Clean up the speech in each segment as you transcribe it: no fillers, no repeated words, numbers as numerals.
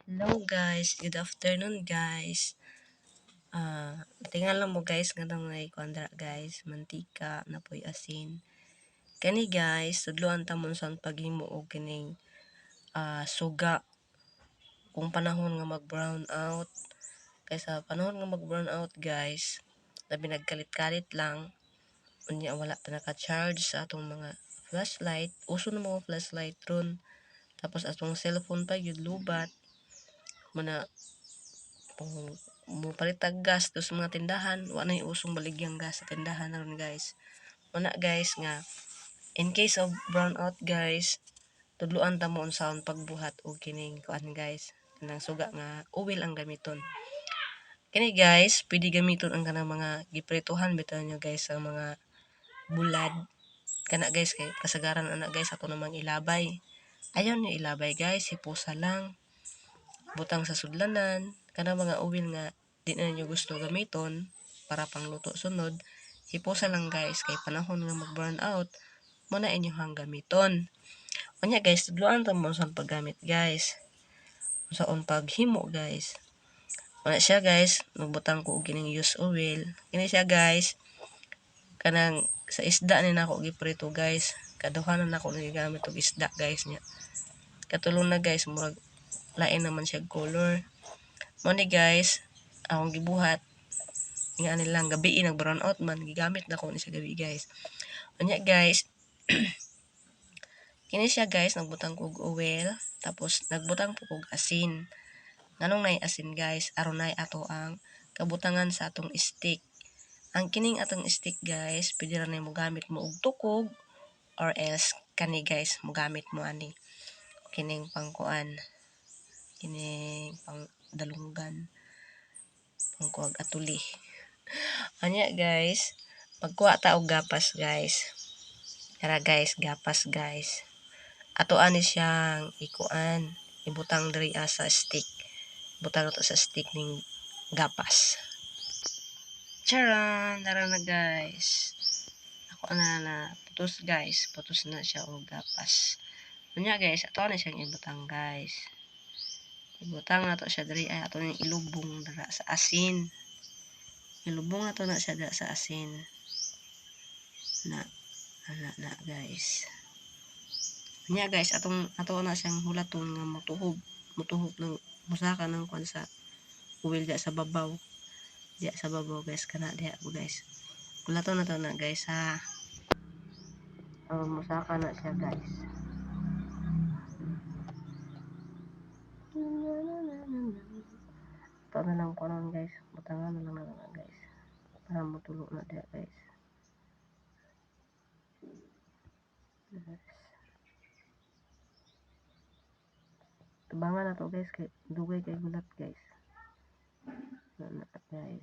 Hello guys, good afternoon guys. Tingnan lang mo guys nga nang may kuandra guys, mantika na poy asin. Kani guys, tudloan ta mon sa paghimo og kining suga kung panahon nga mag-brown out. Kaysa panahon nga mag-brown out guys, labi nagkalit-kalit lang, unya wala pa naka-charge sa atong mga flashlight. Uso na mga flashlight ron. Tapos atong cellphone pa gyud lubat. Muna mo palitag gas to sa mga tindahan, wa na usong baligyang gas sa tindahan ron guys. Una guys nga in case of brownout guys, tudloan ta mo unsaon pagbuhat og kining kuan guys, kanang suga nga oil ang gamiton. Kini guys, pwede gamiton ang kanang mga giprituhan bitaw nyo guys sa mga bulad. Kana guys kay kasagaran ana guys ato namang ilabay. Ayaw niyo ilabay guys, hipusa lang. Butang sa sudlanan, kana mga oil nga di na niyo gusto gamiton para pangluto sunod, hipusa lang guys kay panahon nga mag-brown out, mo na inyong gamiton. Unya guys, tudloan ta mo sa paggamit guys. Unsaon paghimo guys. Wala siya guys, nagbutang ko og kining used oil. Kini siya guys, kanang sa isda ni nako giprito guys. Kaduhanan nako gigamit og isda guys nya. Katulong na guys, murag lain naman siya color. Mo ni guys, akong gibuhat nga nilang gabi nag-brown out man, gigamit na ko ni sa gabi guys. Unya guys, kini siya guys, nagbutang ko og oil, tapos nagbutang po og asin. Nganong nay asin guys, aron nay ato ang kabutangan sa atong stick. Ang kining atong stick guys, pwede ra mo gamit mo og tukog or else kani guys, mo gamit mo ani kining pangkuan, kining pang dalunggan, pangkuag atuli. Anya guys, pagkuha ta og gapas guys. Tara guys, gapas guys. Ato ani siyang ikuan, ibutang diri sa stick. Butang to sa stick ning gapas. Charan! Tara na guys. Ako na putos guys. Putos na siya og gapas. Unya guys, ato na siyang ibutang guys. Ibutang na to siya diri ay ato ning ilubong dira sa asin. Ilubong na to na siya dira sa asin. Na guys. Unya guys, ato na siyang hulaton nga mutuhog ng musaka ng kwan sa uwil diya sa babaw. Diya sa babaw guys, kana diya po guys. Hulaton na to na guys ha. Musaka na siya guys. Ito na lang ko nun guys. Butangan na lang na guys. Para mutulo na diya guys. Tubangan na to guys. Dugay kay gulat guys. Na guys.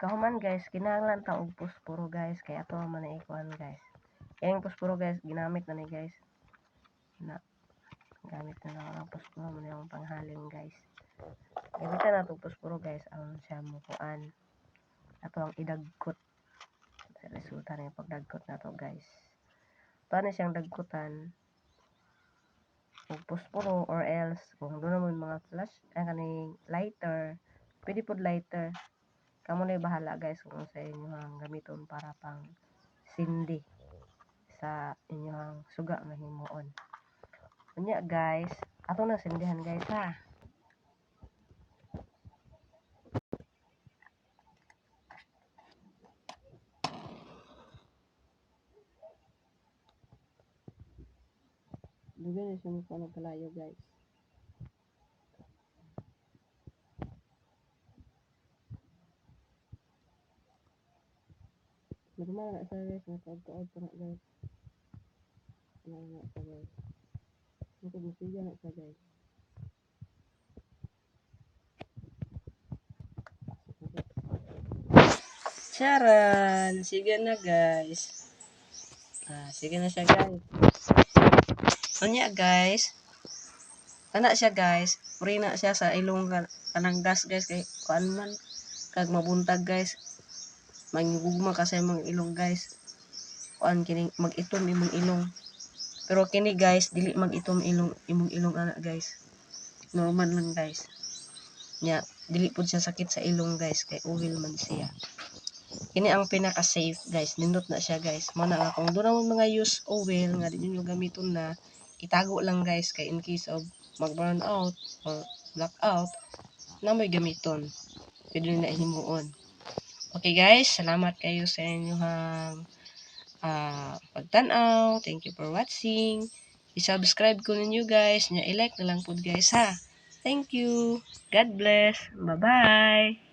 Kahuman guys, kinahanglan ta og posporo guys, kay ato man na ikuan guys. Kaya yung posporo guys, ginamit na ni guys. Na gamit na lang ang posporo man yung panghalin guys. Gamitan na itong posporo guys, ang siya mukuan. Ato ang idagkot. Sa resulta na yung pagdagkot na to guys. Ito na siyang dagkutan. Og posporo or else, kung doon naman mga flash, kaning lighter, pwede po lighter. Kamo na bahala guys kung sa inyong gamiton para pang sindi sa inyong suga nga himuon. Unya guys, ato na sindihan guys ha. Dugay na siya mukha ng kalayo guys. Normal na siya guys, nakaod-kaod pa na guys. Normal na siya guys. Nakagmusiga na siya guys. Charan! Sige na guys. Sige na siya guys. Unya guys, Ana siya guys, free na siya sa ilong kanang gas guys kay kuan man kag mabuntag guys. Mangigugma kasi mga ilong guys. Kuan kini mag-itom imong ilong. Pero kini guys dili mag-itom ilong imong ilong ana guys. Normal lang guys. Nya dili pud siya sakit sa ilong guys kay oil man siya. Kini ang pinaka safe guys. Nindot na siya guys. Mo na nga kung doon naman mga use oil nga di nyo gamiton na itago lang guys kay in case of mag burn out or black out na may gamiton. Pwede na himuon. Okay guys, salamat kayo sa inyong pagtanaw. Thank you for watching. I-subscribe ko ninyo guys. Nya i-like na lang po guys ha. Thank you. God bless. Bye-bye.